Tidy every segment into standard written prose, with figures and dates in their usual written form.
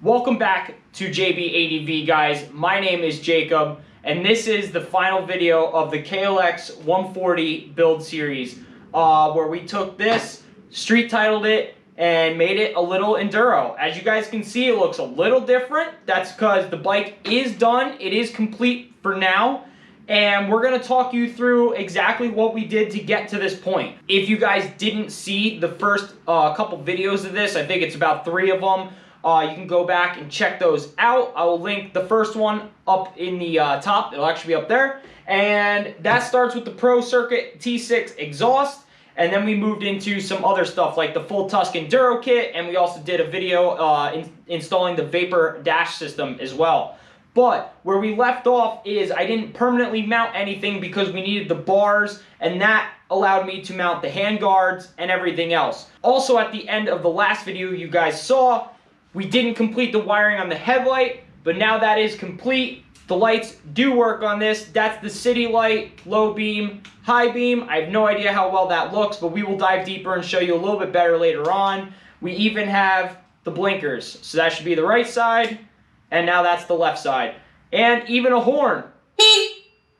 Welcome back to JB ADV, guys. My name is Jacob, and this is the final video of the KLX 140 build series, where we took this, street titled it, and made it a little enduro. As you guys can see, it looks a little different. That's because the bike is done. It is complete for now. And we're going to talk you through exactly what we did to get to this point. If you guys didn't see the first couple videos of this, I think it's about 3 of them, you can go back and check those out. I will link the first one up in the top. It'll actually be up there. And that starts with the Pro Circuit T6 exhaust. And then we moved into some other stuff like the full Tusk Enduro kit. And we also did a video installing the Vapor dash system as well. But where we left off is I didn't permanently mount anything because we needed the bars, and that allowed me to mount the hand guards and everything else. Also, at the end of the last video you guys saw, we didn't complete the wiring on the headlight, but now that is complete. The lights do work on this. That's the city light, low beam, high beam. I have no idea how well that looks, but we will dive deeper and show you a little bit better later on. We even have the blinkers, so that should be the right side. And now that's the left side. And even a horn.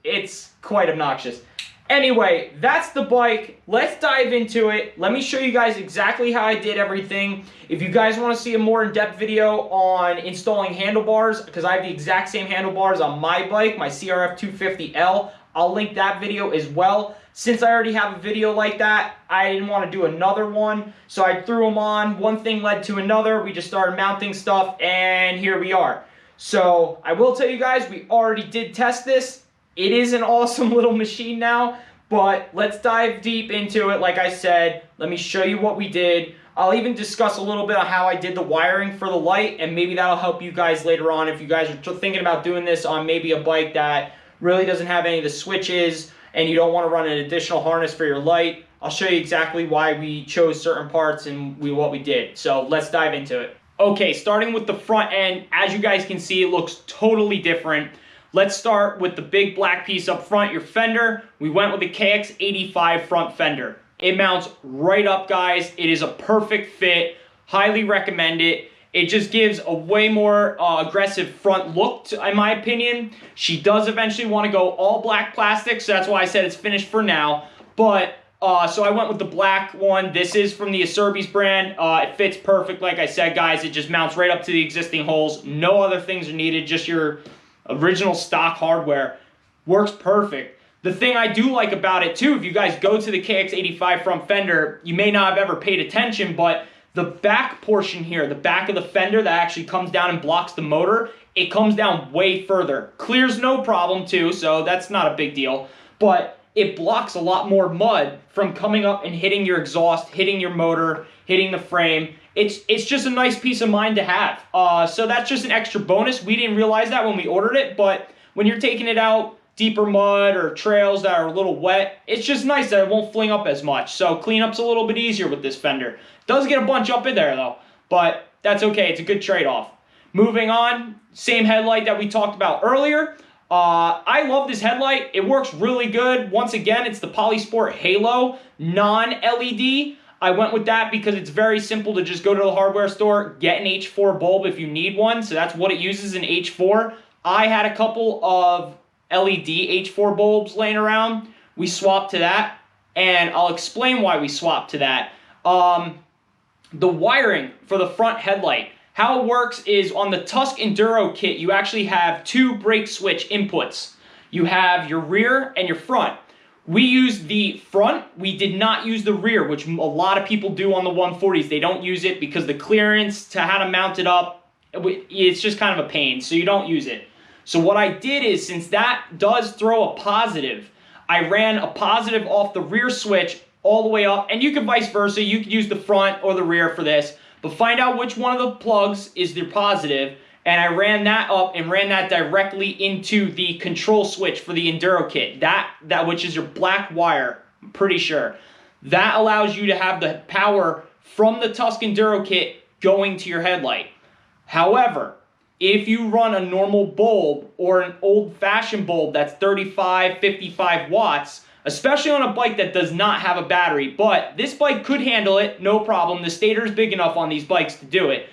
It's quite obnoxious. Anyway, that's the bike. Let's dive into it. Let me show you guys exactly how I did everything. If you guys want to see a more in-depth video on installing handlebars, because I have the exact same handlebars on my bike, my CRF 250L, I'll link that video as well. Since I already have a video like that, I didn't want to do another one, so I threw them on. One thing led to another. We just started mounting stuff, and here we are. So I will tell you guys, we already did test this. It is an awesome little machine now, but let's dive deep into it. Like I said, let me show you what we did. I'll even discuss a little bit on how I did the wiring for the light, and maybe that'll help you guys later on if you guys are thinking about doing this on maybe a bike that really doesn't have any of the switches and you don't want to run an additional harness for your light. I'll show you exactly why we chose certain parts and what we did. So let's dive into it. Okay, starting with the front end, as you guys can see, it looks totally different. Let's start with the big black piece up front, your fender. We went with the KX85 front fender. It mounts right up, guys. It is a perfect fit. Highly recommend it. It just gives a way more aggressive front look, in my opinion. She does eventually want to go all black plastic, so that's why I said it's finished for now. But, so I went with the black one. This is from the Acerbis brand. It fits perfect, like I said, guys. It just mounts right up to the existing holes. No other things are needed, just your original stock hardware. Works perfect. The thing I do like about it, too, if you guys go to the KX85 front fender, you may not have ever paid attention, but the back portion here, the back of the fender that actually comes down and blocks the motor, it comes down way further. Clears no problem too, so that's not a big deal. But it blocks a lot more mud from coming up and hitting your exhaust, hitting your motor, hitting the frame. It's just a nice peace of mind to have. So that's just an extra bonus. We didn't realize that when we ordered it, but when you're taking it out, deeper mud or trails that are a little wet, it's just nice that it won't fling up as much. So cleanup's a little bit easier with this fender. Does get a bunch up in there though, but that's okay. It's a good trade-off. Moving on, same headlight that we talked about earlier. I love this headlight. It works really good. Once again, it's the Polysport Halo non-LED. I went with that because it's very simple to just go to the hardware store, get an H4 bulb if you need one. So that's what it uses, an H4. I had a couple of LED H4 bulbs laying around. We swapped to that, and I'll explain why we swapped to that. The wiring for the front headlight, how it works is on the Tusk Enduro kit, you actually have 2 brake switch inputs. You have your rear and your front. We used the front. We did not use the rear, which a lot of people do on the 140s. They don't use it because the clearance to how to mount it up, it's just kind of a pain, so you don't use it. So what I did is, since that does throw a positive, I ran a positive off the rear switch all the way up, and you can vice versa. You could use the front or the rear for this, but find out which one of the plugs is the positive, and I ran that up and ran that directly into the control switch for the Enduro kit, that which is your black wire, I'm pretty sure. That allows you to have the power from the Tusk Enduro kit going to your headlight. However, if you run a normal bulb or an old-fashioned bulb that's 35, 55 watts, especially on a bike that does not have a battery, but this bike could handle it, no problem. The stator is big enough on these bikes to do it.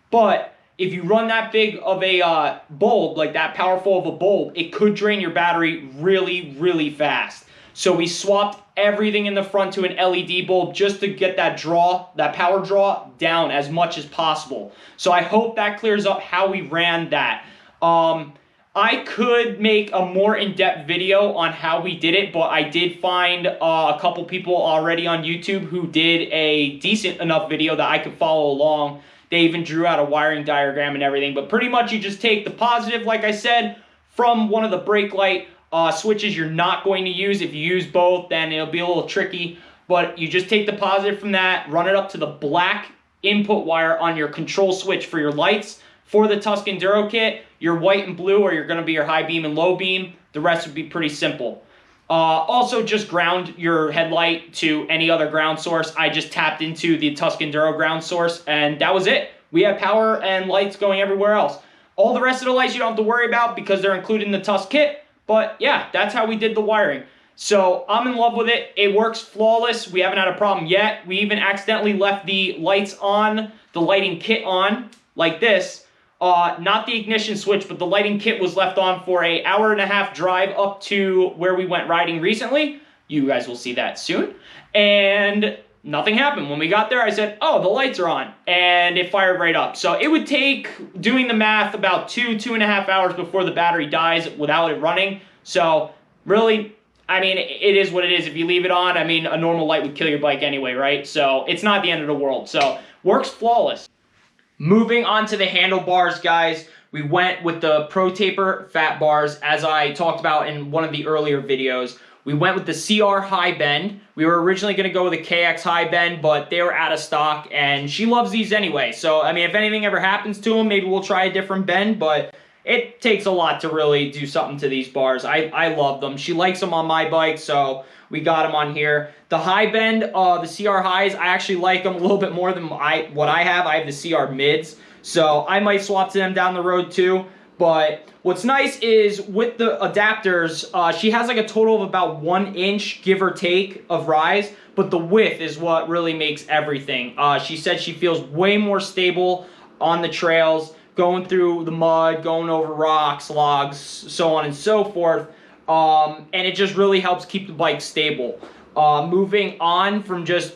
But if you run that big of a bulb, like that powerful of a bulb, it could drain your battery really, really fast. So we swapped everything in the front to an LED bulb just to get that draw, that power draw down as much as possible. So I hope that clears up how we ran that. I could make a more in-depth video on how we did it, but I did find a couple people already on YouTube who did a decent enough video that I could follow along. They even drew out a wiring diagram and everything, but pretty much you just take the positive, like I said, from one of the brake light switches you're not going to use. If you use both, then it'll be a little tricky, but you just take the positive from that, run it up to the black input wire on your control switch for your lights. For the Tusk Enduro kit, your white and blue are going to be your high beam and low beam. The rest would be pretty simple. Also, just ground your headlight to any other ground source. I just tapped into the Tusk Enduro ground source, and that was it. We have power and lights going everywhere else. All the rest of the lights you don't have to worry about because they're included in the Tusk kit. But yeah, that's how we did the wiring. So I'm in love with it. It works flawless. We haven't had a problem yet. We even accidentally left the lights on, the lighting kit on, like this. Not the ignition switch, but the lighting kit was left on for an hour-and-a-half drive up to where we went riding recently. You guys will see that soon. And nothing happened. When we got there, I said, oh, the lights are on. And it fired right up. So it would take, doing the math, about 2.5 hours before the battery dies without it running. So really, I mean, it is what it is. If you leave it on, I mean, a normal light would kill your bike anyway, right? So it's not the end of the world. So works flawless. Moving on to the handlebars, guys, we went with the Pro Taper fat bars, as I talked about in one of the earlier videos. We went with the CR High Bend. We were originally going to go with the KX High Bend, but they were out of stock, and she loves these anyway. So, I mean, if anything ever happens to them, maybe we'll try a different bend, but it takes a lot to really do something to these bars. I love them. She likes them on my bike, so we got them on here. The high bend, the CR highs, I actually like them a little bit more than what I have. I have the CR mids, so I might swap to them down the road too. But what's nice is with the adapters, she has like a total of about 1 inch, give or take, of rise, but the width is what really makes everything. She said she feels way more stable on the trails, going through the mud, going over rocks, logs, so on and so forth. And it just really helps keep the bike stable. Moving on from just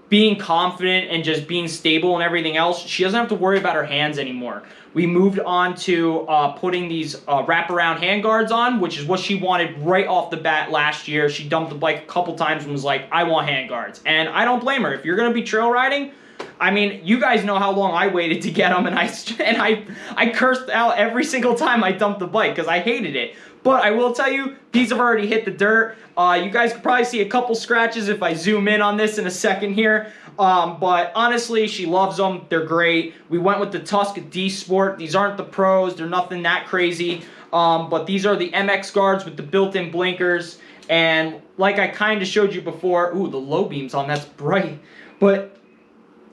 being confident and just being stable and everything else, she doesn't have to worry about her hands anymore. We moved on to putting these wraparound handguards on, which is what she wanted right off the bat last year. She dumped the bike a couple times and was like, I want handguards. And I don't blame her. If you're going to be trail riding, I mean, you guys know how long I waited to get them, and I cursed out every single time I dumped the bike because I hated it. But I will tell you, these have already hit the dirt. You guys could probably see a couple scratches if I zoom in on this in a second here. But honestly, she loves them. They're great. We went with the Tusk D Sport. These aren't the pros. They're nothing that crazy. But these are the MX guards with the built-in blinkers. And like I kind of showed you before, ooh, the low beam's on. That's bright. But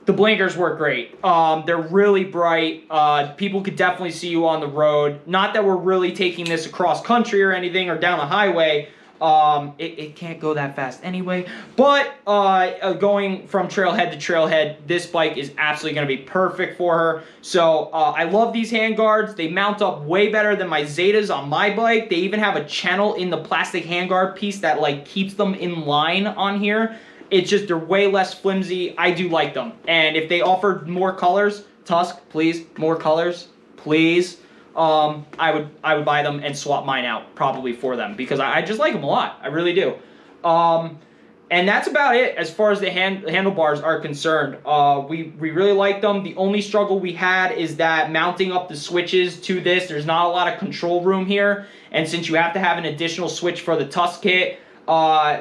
the blinkers work great. They're really bright. People could definitely see you on the road. Not that we're really taking this across country or anything or down a highway. It can't go that fast anyway. But going from trailhead to trailhead, this bike is absolutely going to be perfect for her. So I love these handguards. They mount up way better than my Zetas on my bike. They even have a channel in the plastic handguard piece that like keeps them in line on here. It's just, they're way less flimsy. I do like them. And if they offered more colors, Tusk, please, more colors, please. I would buy them and swap mine out probably for them because I just like them a lot. I really do. And that's about it as far as the handlebars are concerned. We really like them. The only struggle we had is that mounting up the switches to this, there's not a lot of control room here. And since you have to have an additional switch for the Tusk kit,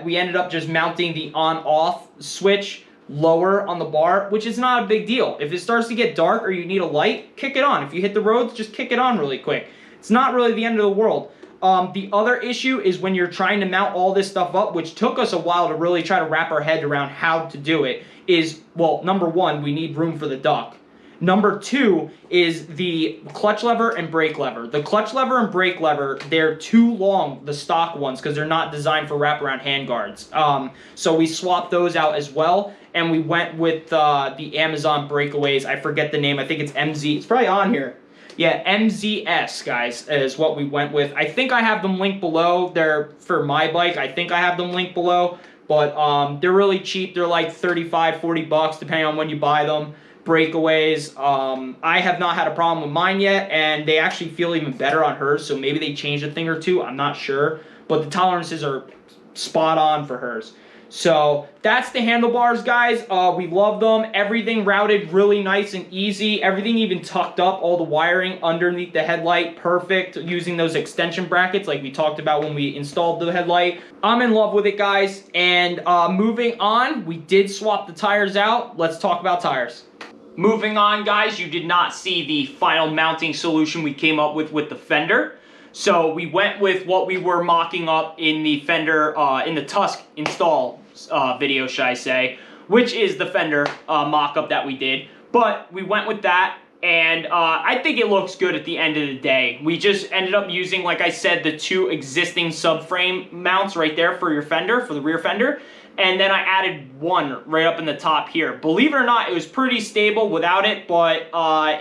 we ended up just mounting the on-off switch lower on the bar, which is not a big deal. If it starts to get dark or you need a light, kick it on. If you hit the roads, just kick it on really quick. It's not really the end of the world. The other issue is when you're trying to mount all this stuff up, which took us a while to really try to wrap our head around how to do it, is, well, number one, we need room for the duck. Number two is the clutch lever and brake lever. The clutch lever and brake lever, they're too long, the stock ones, because they're not designed for wraparound handguards. So we swapped those out as well. and we went with the Amazon breakaways. I forget the name. I think it's MZ. It's probably on here. Yeah, MZS, guys, is what we went with. I think I have them linked below. They're for my bike. I think I have them linked below. But they're really cheap. They're like 35, 40 bucks, depending on when you buy them. Breakaways. I have not had a problem with mine yet, and they actually feel even better on hers, so maybe they changed a thing or two. I'm not sure. But the tolerances are spot on for hers. So that's the handlebars, guys. We love them. Everything routed really nice and easy. Everything even tucked up. All the wiring underneath the headlight, perfect. Using those extension brackets like we talked about when we installed the headlight. I'm in love with it, guys. And moving on, we did swap the tires out. Let's talk about tires. Moving on, guys, you did not see the final mounting solution we came up with the Fender. So we went with what we were mocking up in the Fender, in the Tusk install video, should I say, which is the Fender mock-up that we did. But we went with that, and I think it looks good at the end of the day. We just ended up using, like I said, the two existing subframe mounts right there for your Fender, for the rear fender. And then I added one right up in the top here. Believe it or not, it was pretty stable without it, but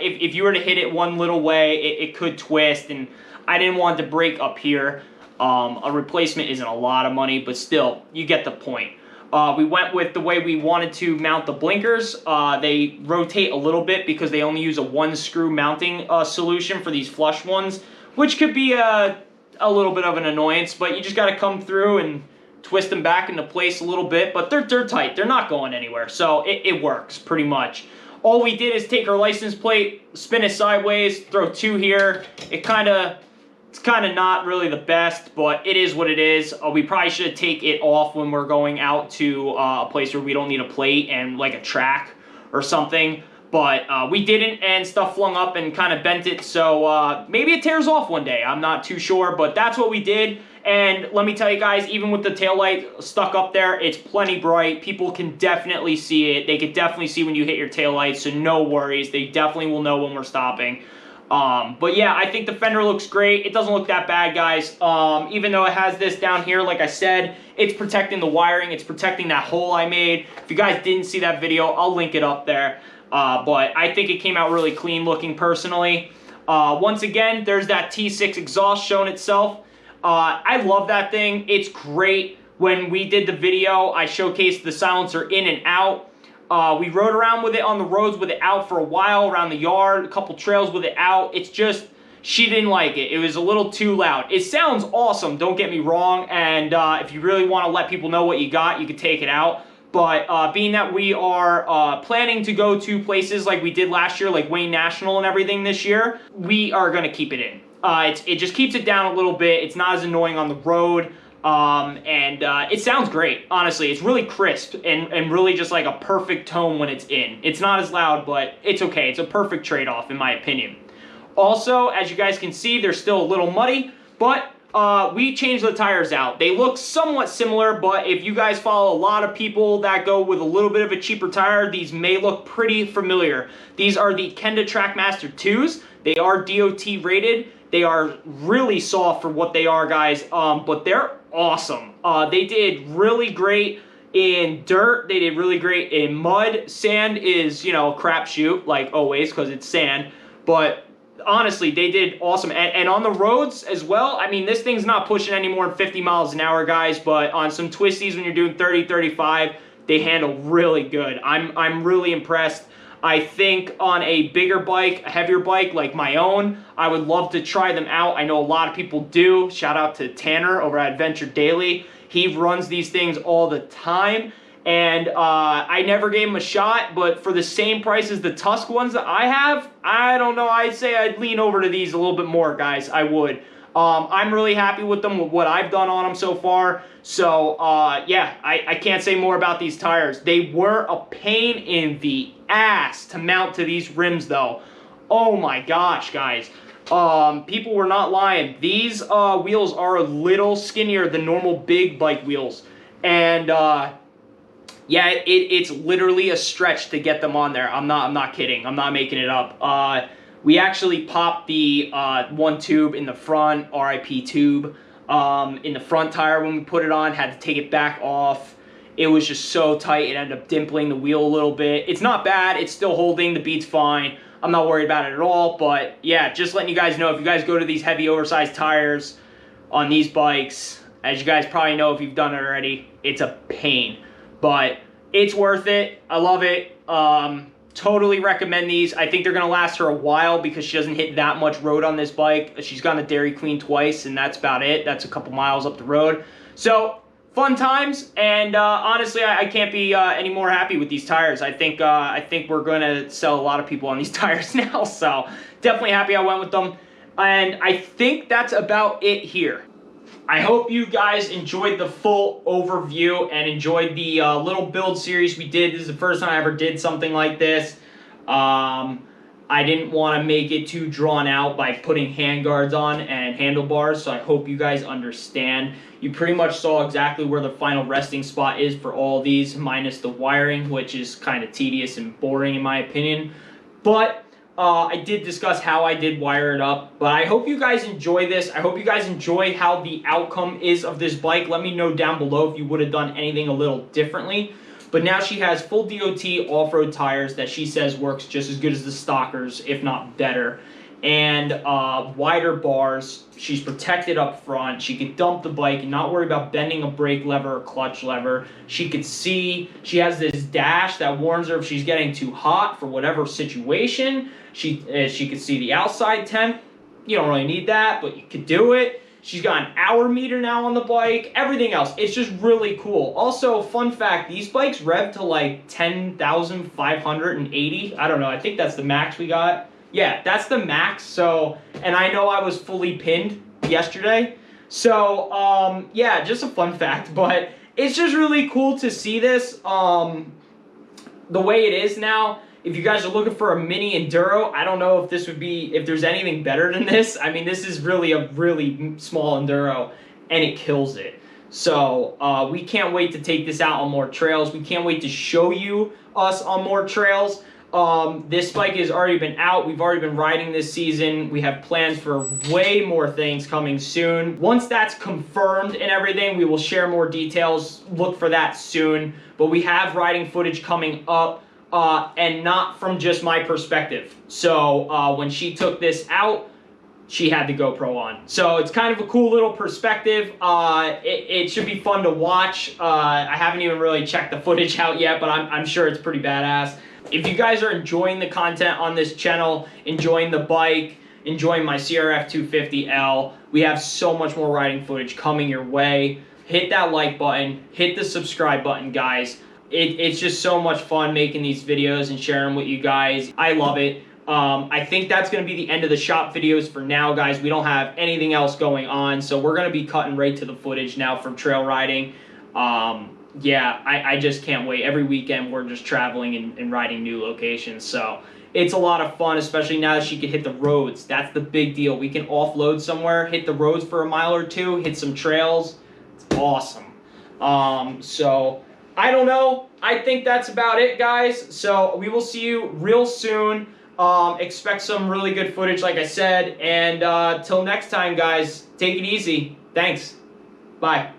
if you were to hit it one little way, it could twist, and I didn't want it to break up here. A replacement isn't a lot of money, but still, you get the point. We went with the way we wanted to mount the blinkers. They rotate a little bit because they only use a one screw mounting solution for these flush ones, which could be a little bit of an annoyance, but you just got to come through and twist them back into place a little bit, but they're tight. They're not going anywhere, so it works pretty much. All we did is take our license plate, spin it sideways, throw two here. It's kind of not really the best, but it is what it is. We probably should take it off when we're going out to a place where we don't need a plate and like a track or something. But we didn't, and stuff flung up and kind of bent it, so maybe it tears off one day. I'm not too sure, but that's what we did. And let me tell you guys, even with the taillight stuck up there, it's plenty bright. People can definitely see it. They can definitely see when you hit your taillight, so no worries. They definitely will know when we're stopping. But yeah, I think the fender looks great. It doesn't look that bad, guys. Even though it has this down here, like I said, it's protecting the wiring. It's protecting that hole I made. If you guys didn't see that video, I'll link it up there. But I think it came out really clean looking personally. Once again, there's that T6 exhaust showing itself. I love that thing. It's great. When we did the video, I showcased the silencer in and out. We rode around with it on the roads with it out for a while, around the yard, a couple trails with it out. It's just, she didn't like it. It was a little too loud. It sounds awesome, don't get me wrong, and if you really want to let people know what you got, you could take it out. But being that we are planning to go to places like we did last year, like Wayne National and everything this year, we are going to keep it in. It just keeps it down a little bit. It's not as annoying on the road. It sounds great, honestly. It's really crisp and really just like a perfect tone when it's in. It's not as loud, but it's okay. It's a perfect trade-off in my opinion. Also, as you guys can see, they're still a little muddy, but we changed the tires out. They look somewhat similar, but if you guys follow a lot of people that go with a little bit of a cheaper tire, these may look pretty familiar. These are the Kenda Trackmaster 2s. They are DOT rated. They are really soft for what they are, guys, but they're awesome. They did really great in dirt. They did really great in mud. Sand is, you know, a crapshoot, like always, because it's sand. But honestly, they did awesome. And on the roads as well, I mean, this thing's not pushing any more than 50 miles an hour, guys, but on some twisties when you're doing 30, 35, they handle really good. I'm really impressed. I think on a bigger bike, a heavier bike like my own, I would love to try them out. I know a lot of people do. Shout out to Tanner over at Adventure Daily. He runs these things all the time. And I never gave him a shot, but for the same price as the Tusk ones that I have, I don't know, I'd say I'd lean over to these a little bit more, guys. I would. I'm really happy with them, with what I've done on them so far. So, yeah, I can't say more about these tires. They were a pain in the ass to mount to these rims, though. Oh my gosh, guys. People were not lying. These wheels are a little skinnier than normal big bike wheels. And, yeah, it's literally a stretch to get them on there. I'm not kidding. I'm not making it up. We actually popped the one tube in the front, RIP tube, in the front tire when we put it on. Had to take it back off. it was just so tight, it ended up dimpling the wheel a little bit. It's not bad, it's still holding, the beat's fine. I'm not worried about it at all, but yeah, just letting you guys know, if you guys go to these heavy oversized tires on these bikes, as you guys probably know if you've done it already, it's a pain. But it's worth it. I love it. Totally recommend these. I think they're going to last her a while because she doesn't hit that much road on this bike. She's gone to Dairy Queen twice, and that's about it. That's a couple miles up the road. So, fun times, and honestly, I can't be any more happy with these tires. I think we're going to sell a lot of people on these tires now, so definitely happy I went with them. And I think that's about it here. I hope you guys enjoyed the full overview and enjoyed the little build series we did. This is the first time I ever did something like this. I didn't want to make it too drawn out by putting handguards on and handlebars, so I hope you guys understand. You pretty much saw exactly where the final resting spot is for all these, minus the wiring, which is kind of tedious and boring in my opinion. But I did discuss how I did wire it up, but I hope you guys enjoy this. I hope you guys enjoy how the outcome is of this bike. Let me know down below if you would have done anything a little differently. But now she has full DOT off-road tires that she says works just as good as the stockers, if not better. And wider bars. She's protected up front. She could dump the bike and not worry about bending a brake lever or clutch lever. She could see. She has this dash that warns her if she's getting too hot for whatever situation. She could see the outside temp. You don't really need that, but you could do it. She's got an hour meter now on the bike. Everything else. It's just really cool. Also, fun fact, these bikes rev to like 10,580. I don't know. I think that's the max we got. Yeah, that's the max. So, and I know I was fully pinned yesterday. So, yeah, just a fun fact. But it's just really cool to see this the way it is now. If you guys are looking for a mini enduro, I don't know if this would be, if there's anything better than this. I mean, this is really a really small enduro, and it kills it. So we can't wait to take this out on more trails. We can't wait to show you us on more trails. This bike has already been out. We've already been riding this season. We have plans for way more things coming soon. Once that's confirmed and everything, we will share more details. Look for that soon. But we have riding footage coming up. And not from just my perspective. So when she took this out, she had the GoPro on. So it's kind of a cool little perspective. It should be fun to watch. I haven't even really checked the footage out yet, but I'm sure it's pretty badass. If you guys are enjoying the content on this channel, enjoying the bike, enjoying my CRF 250L, we have so much more riding footage coming your way. Hit that like button, hit the subscribe button, guys. It's just so much fun making these videos and sharing them with you guys. I love it. I think that's going to be the end of the shop videos for now, guys. We don't have anything else going on, so we're going to be cutting right to the footage now from trail riding. Yeah, I just can't wait. Every weekend we're just traveling and riding new locations, so it's a lot of fun, especially now that she can hit the roads. That's the big deal. We can offload somewhere, hit the roads for a mile or two, hit some trails. It's awesome. So I don't know. I think that's about it, guys. So we will see you real soon. Expect some really good footage, like I said. And till next time, guys, take it easy. Thanks. Bye.